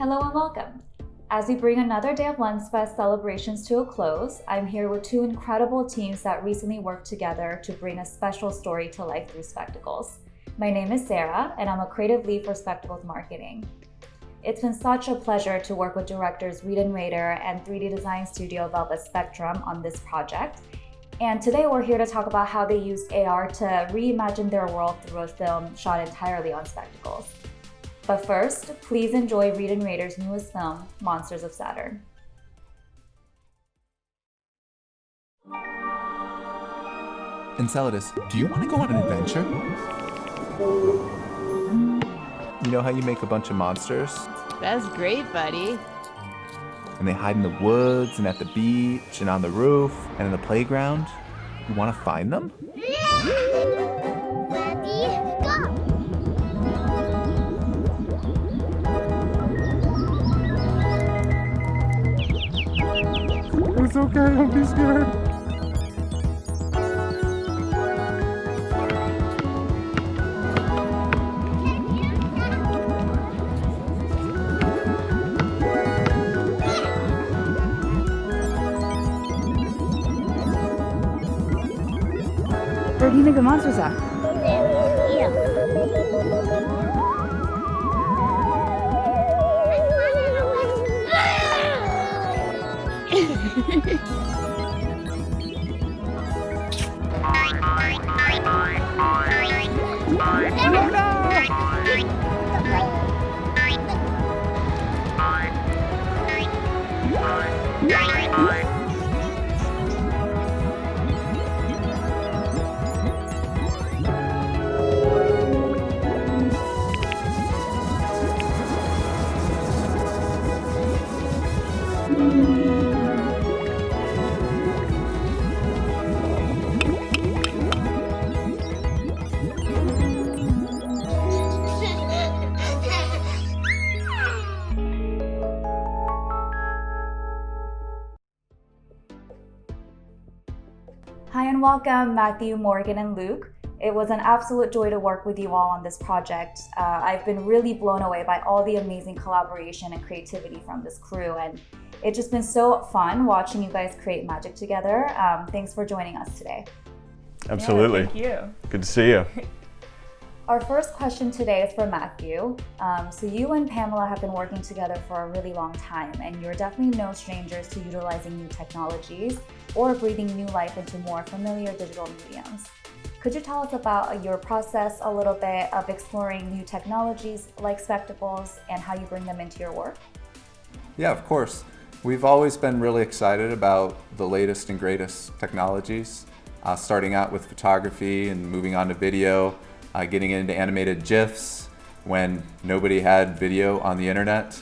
Hello and welcome. As we bring another day of Lensfest celebrations to a close, I'm here with two incredible teams that recently worked together to bring a special story to life through spectacles. My name is Sarah, and I'm a creative lead for Spectacles Marketing. It's been such a pleasure to work with directors Reed Rader and 3D design studio Velvet Spectrum on this project. And today we're here to talk about how they used AR to reimagine their world through a film shot entirely on spectacles. But first, please enjoy Reed Rader's newest film, Monsters of Saturn. Enceladus, do you want to go on an adventure? You know how you make a bunch of monsters? That's great, buddy. And they hide in the woods and at the beach and on the roof and in the playground? You want to find them? Ready, go! It's okay, don't be scared. Where do you think the monsters are? Hi and welcome, Matthew, Morgan, and Luke. It was an absolute joy to work with you all on this project. I've been really blown away by all the amazing collaboration and creativity from this crew, and it's just been so fun watching you guys create magic together. Thanks for joining us today. Absolutely. Yeah, thank you. Good to see you. Our first question today is for Matthew. So you and Pamela have been working together for a really long time, and you're definitely no strangers to utilizing new technologies or breathing new life into more familiar digital mediums. Could you tell us about your process a little bit of exploring new technologies like spectacles and how you bring them into your work? Yeah, of course. We've always been really excited about the latest and greatest technologies, starting out with photography and moving on to video, getting into animated GIFs when nobody had video on the internet,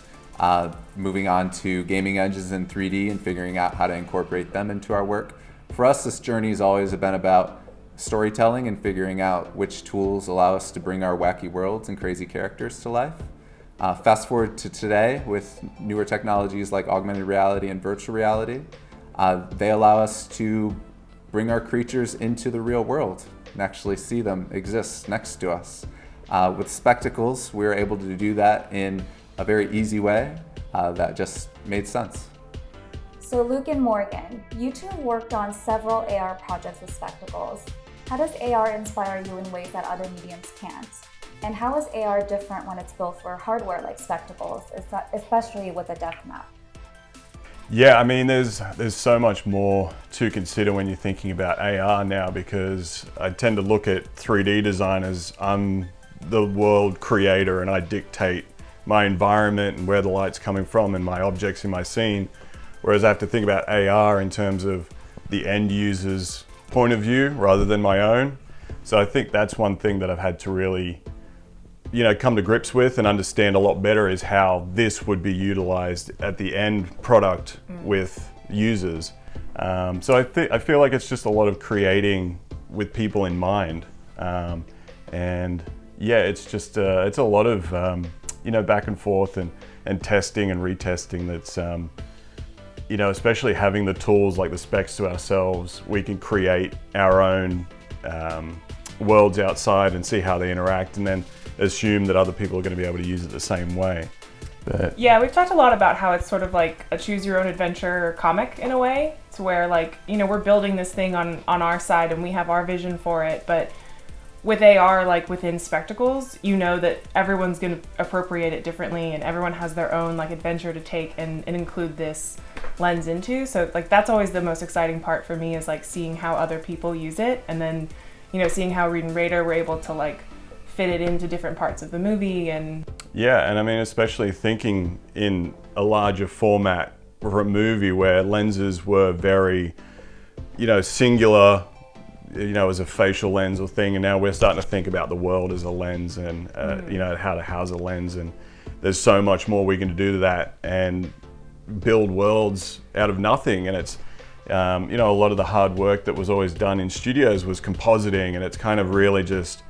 moving on to gaming engines in 3D and figuring out how to incorporate them into our work. For us, this journey has always been about storytelling and figuring out which tools allow us to bring our wacky worlds and crazy characters to life. Fast forward to today with newer technologies like augmented reality and virtual reality. They allow us to bring our creatures into the real world and actually see them exist next to us. With spectacles, we were able to do that in a very easy way that just made sense. So Luke and Morgan, you two have worked on several AR projects with spectacles. How does AR inspire you in ways that other mediums can't? And how is AR different when it's built for hardware like spectacles, especially with a depth map? Yeah, I mean, there's so much more to consider when you're thinking about AR now, because I tend to look at 3D design as I'm the world creator and I dictate my environment and where the light's coming from and my objects in my scene. Whereas I have to think about AR in terms of the end user's point of view rather than my own. So I think that's one thing that I've had to really, come to grips with and understand a lot better, is how this would be utilized at the end product with users. So I feel like it's just a lot of creating with people in mind. And yeah, it's just, it's a lot of, back and forth and testing and retesting that's, especially having the tools like the specs to ourselves, we can create our own worlds outside and see how they interact, and then assume that other people are going to be able to use it the same way. But Yeah, we've talked a lot about how it's sort of like a choose your own adventure comic in a way. It's where like, you know, we're building this thing on our side and we have our vision for it, but with AR, like within spectacles, you know that everyone's going to appropriate it differently and everyone has their own like adventure to take and include this lens into. So like that's always the most exciting part for me, is like seeing how other people use it, and then, you know, seeing how Reed Rader were able to like fit it into different parts of the movie. And yeah, and I mean, especially thinking in a larger format for a movie where lenses were very, you know, singular, you know, as a facial lens or thing, and now we're starting to think about the world as a lens, and you know, how to house a lens, and there's so much more we can do to that and build worlds out of nothing. And it's you know, a lot of the hard work that was always done in studios was compositing, and it's kind of really just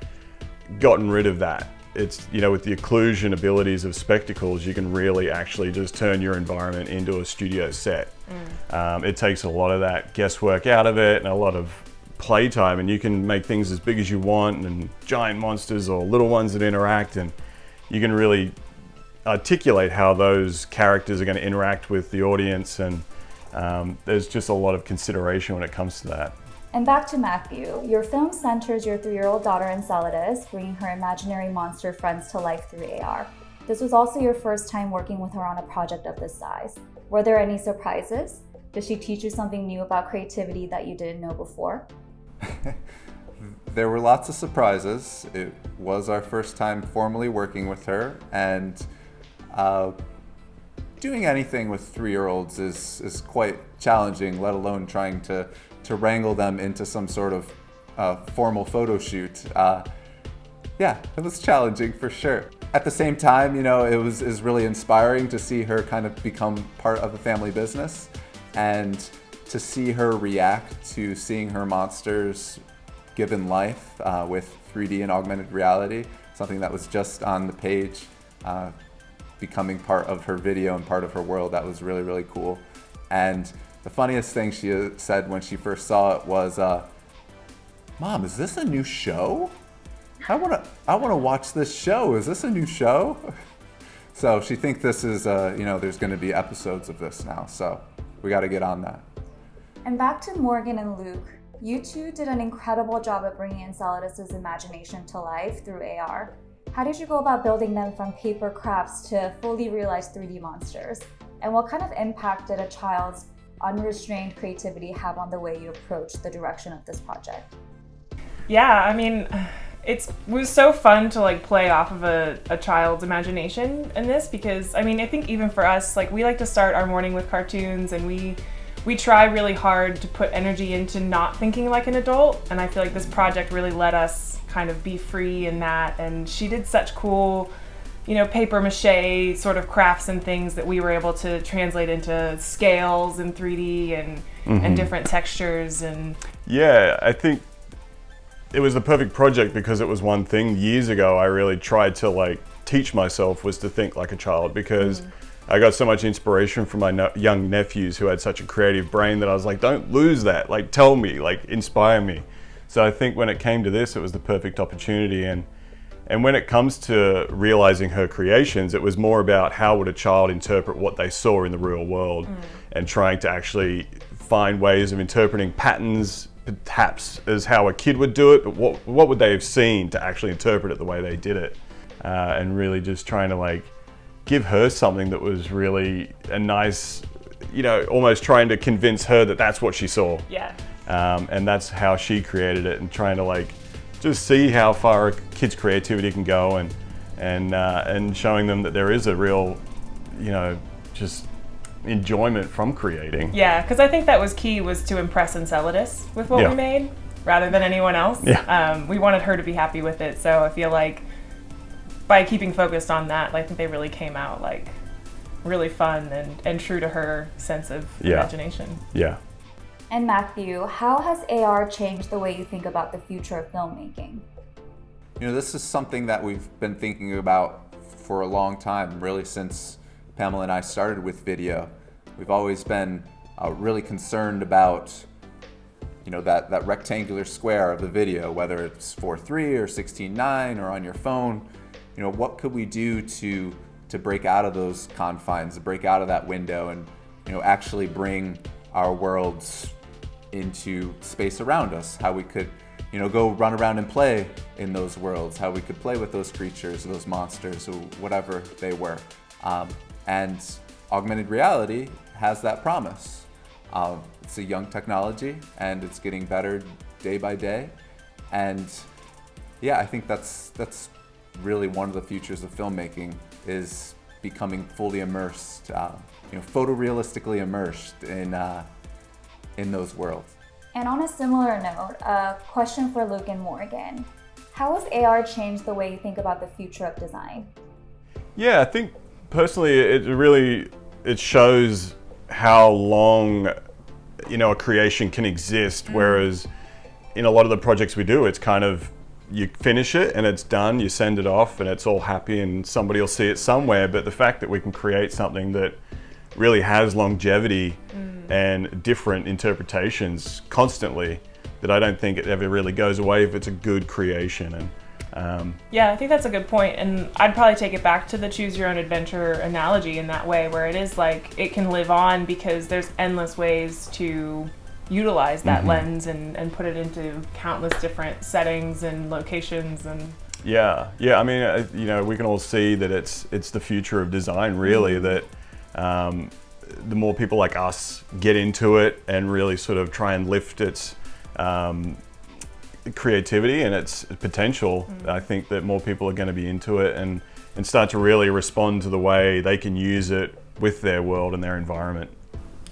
gotten rid of that. It's, you know, with the occlusion abilities of spectacles, you can really actually just turn your environment into a studio set. It takes a lot of that guesswork out of it and a lot of playtime, and you can make things as big as you want, and giant monsters or little ones that interact, and you can really articulate how those characters are going to interact with the audience, and there's just a lot of consideration when it comes to that. And back to Matthew, your film centers your 3-year-old daughter Enceladus, bringing her imaginary monster friends to life through AR. This was also your first time working with her on a project of this size. Were there any surprises? Did she teach you something new about creativity that you didn't know before? There were lots of surprises. It was our first time formally working with her, and doing anything with 3-year-olds is quite challenging, let alone trying to wrangle them into some sort of formal photo shoot. Yeah, it was challenging for sure. At the same time, you know, it was really inspiring to see her kind of become part of the family business, and to see her react to seeing her monsters given life with 3D and augmented reality, something that was just on the page, becoming part of her video and part of her world. That was really, really cool. And the funniest thing she said when she first saw it was, "Mom, is this a new show? I wanna watch this show. Is this a new show?" So she thinks this is, you know, there's gonna be episodes of this now, so we gotta get on that. And back to Morgan and Luke, you two did an incredible job at bringing Enceladus's imagination to life through AR. How did you go about building them from paper crafts to fully realized 3D monsters? And what kind of impact did a child's unrestrained creativity have on the way you approach the direction of this project? yeah, I mean, it was so fun to like play off of a child's imagination in this, because I mean, I think even for us, like we like to start our morning with cartoons, and we try really hard to put energy into not thinking like an adult, and I feel like this project really let us kind of be free in that. And she did such cool, you know, paper mache sort of crafts and things that we were able to translate into scales and 3D and different textures. And yeah, I think it was the perfect project because it was one thing years ago I really tried to like teach myself, was to think like a child, because I got so much inspiration from my young nephews who had such a creative brain that I was like, don't lose that, like tell me, like inspire me. So I think when it came to this, it was the perfect opportunity. And when it comes to realizing her creations, it was more about how would a child interpret what they saw in the real world, and trying to actually find ways of interpreting patterns, perhaps as how a kid would do it, but what would they have seen to actually interpret it the way they did it, and really just trying to like give her something that was really a nice, you know, almost trying to convince her that that's what she saw. yeah. And that's how she created it, and trying to like just see how far a kid's creativity can go, and showing them that there is a real, you know, just enjoyment from creating. Yeah, because I think that was key, was to impress Enceladus with what we made rather than anyone else. Yeah. We wanted her to be happy with it, so I feel like by keeping focused on that, I think they really came out like really fun and true to her sense of imagination. Yeah. And Matthew, how has AR changed the way you think about the future of filmmaking? You know, this is something that we've been thinking about for a long time, really since Pamela and I started with video. We've always been really concerned about, you know, that rectangular square of the video, whether it's 4:3 or 16:9 or on your phone. You know, what could we do to to break out of those confines, to break out of that window, and actually bring our worlds into space around us. How we could go run around and play in those worlds, how we could play with those creatures, those monsters, or whatever they were. And augmented reality has that promise. It's a young technology, and it's getting better day by day. And yeah, I think that's really one of the futures of filmmaking, is becoming fully immersed, photorealistically immersed in those worlds. And on a similar note, a question for Luke and Morgan. How has AR changed the way you think about the future of design? Yeah, I think personally it shows how long a creation can exist, whereas in a lot of the projects we do, it's kind of, you finish it and it's done, you send it off and it's all happy and somebody will see it somewhere. But the fact that we can create something that really has longevity and different interpretations constantly, that I don't think it ever really goes away if it's a good creation. And yeah, I think that's a good point, and I'd probably take it back to the choose your own adventure analogy in that way, where it is like it can live on because there's endless ways to utilize that lens and put it into countless different settings and locations. And yeah, I mean, we can all see that it's the future of design, really, that the more people like us get into it and really sort of try and lift its creativity and its potential, I think that more people are going to be into it and start to really respond to the way they can use it with their world and their environment.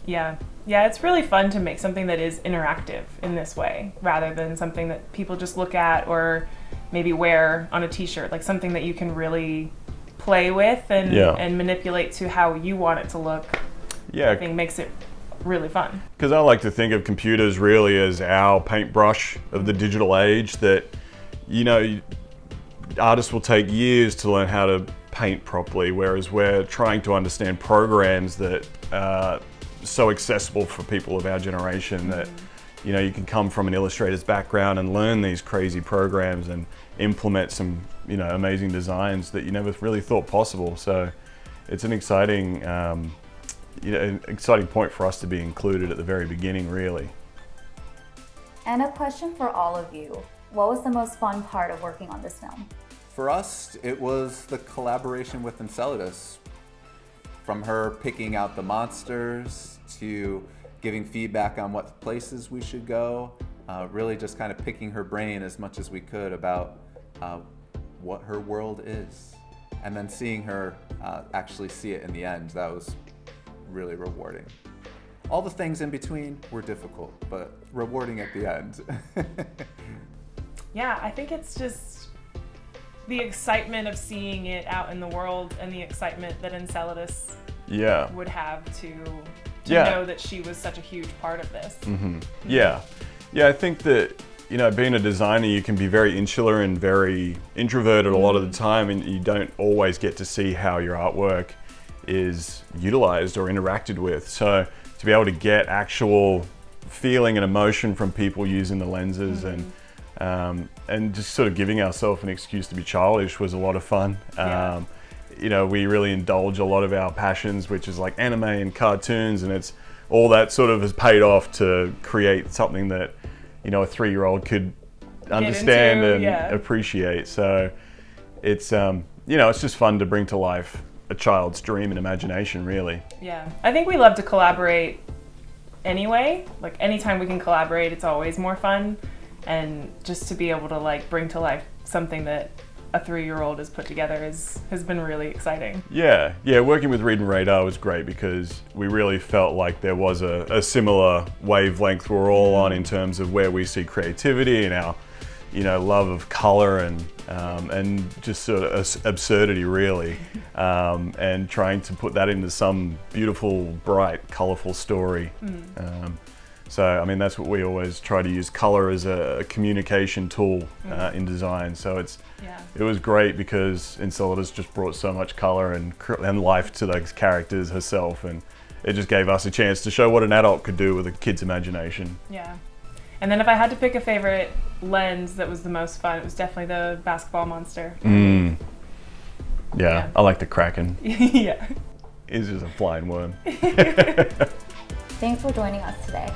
Yeah, it's really fun to make something that is interactive in this way, rather than something that people just look at or maybe wear on a t-shirt, like something that you can really play with and manipulate to how you want it to look. Yeah, I think makes it really fun. Because I like to think of computers really as our paintbrush of the digital age, that artists will take years to learn how to paint properly, whereas we're trying to understand programs that are so accessible for people of our generation, that you can come from an illustrator's background and learn these crazy programs and implement some amazing designs that you never really thought possible. So it's an exciting an exciting point for us to be included at the very beginning, really. And a question for all of you. What was the most fun part of working on this film? For us, it was the collaboration with Enceladus. From her picking out the monsters to giving feedback on what places we should go, really just kind of picking her brain as much as we could about what her world is. And then seeing her actually see it in the end, that was really rewarding. All the things in between were difficult, but rewarding at the end. Yeah, I think it's just the excitement of seeing it out in the world, and the excitement that Enceladus would have to know that she was such a huge part of this. Yeah, I think that being a designer, you can be very insular and very introverted a lot of the time, and you don't always get to see how your artwork is utilized or interacted with. So to be able to get actual feeling and emotion from people using the lenses and just sort of giving ourselves an excuse to be childish was a lot of fun. We really indulge a lot of our passions, which is like anime and cartoons, and it's all that sort of has paid off to create something that a 3-year-old could understand and appreciate. So it's it's just fun to bring to life a child's dream and imagination, really. Yeah, I think we love to collaborate anyway. Like anytime we can collaborate, it's always more fun, and just to be able to bring to life something that a 3-year-old has put together has been really exciting. Yeah, working with Reed Rader was great because we really felt like there was a similar wavelength we're all on in terms of where we see creativity and our love of color and just sort of absurdity, really, and trying to put that into some beautiful, bright, colorful story. So, I mean, that's what we always try to use, color as a communication tool in design. So it was great because Enceladus just brought so much color and life to those characters herself, and it just gave us a chance to show what an adult could do with a kid's imagination. Yeah. And then if I had to pick a favorite lens that was the most fun, it was definitely the basketball monster. Yeah, I like the Kraken. Yeah. He's just a flying worm. Thanks for joining us today.